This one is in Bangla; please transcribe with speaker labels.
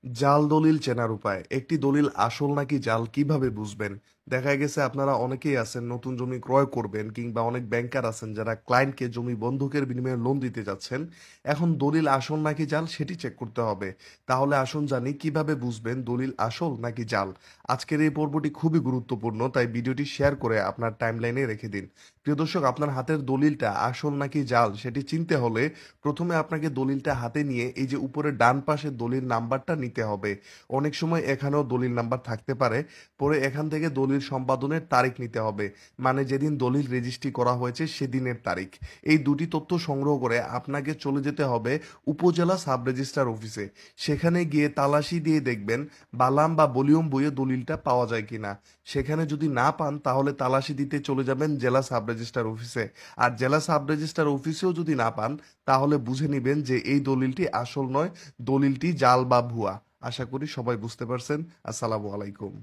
Speaker 1: জাল দলিল চেনার উপায়। একটি দলিল আসল নাকি জাল কিভাবে বুঝবেন? দেখা গেছে আপনারা অনেকেই আছেন নতুন জমি ক্রয় করবেন কিংবা অনেক ব্যাংকার আছেন যারা ক্লায়েন্টকে জমি বন্ধকের বিনিময়ে লোন দিতে যাচ্ছেন। এখন দলিল আসল নাকি জাল সেটি চেক করতে হবে। তাহলে আসুন জানি কিভাবে বুঝবেন দলিল আসল নাকি জাল। আজকের এই পর্বটি খুবই গুরুত্বপূর্ণ, তাই ভিডিওটি শেয়ার করে আপনার টাইমলাইনে রেখে দিন। প্রিয় দর্শক, আপনার হাতের দলিলটা আসল নাকি জাল সেটি চিনতে হলে প্রথমে আপনাকে দলিলটা হাতে নিয়ে এই যে উপরে ডান পাশে দলিল নাম্বারটা নিতে হবে। অনেক সময় এখানেও দলিল নাম্বার থাকতে পারে। পরে এখান থেকে দলিল সম্পাদনের তারিখ নিতে হবে, মানে যেদিন দলিল রেজিস্ট্রি করা হয়েছে সেদিনের তারিখ। এই দুটি তথ্য সংগ্রহ করে আপনাকে চলে যেতে হবে উপজেলা সাব রেজিস্ট্রার অফিসে। সেখানে গিয়ে তালাশি দিয়ে দেখবেন বালাম বা ভলিউম বইয়ে দলিলটা পাওয়া যায় কিনা। সেখানে যদি না পান তাহলে তালাশি দিতে চলে যাবেন জেলা সাব রেজিস্ট্রার অফিসে। আর জেলা সাব রেজিস্ট্রার অফিসেও যদি না পান তাহলে বুঝে নিবেন যে এই দলিলটি আসল নয়, দলিলটি জাল বা ভুয়া। আশা করি সবাই বুঝতে পারছেন। আসসালামু আলাইকুম।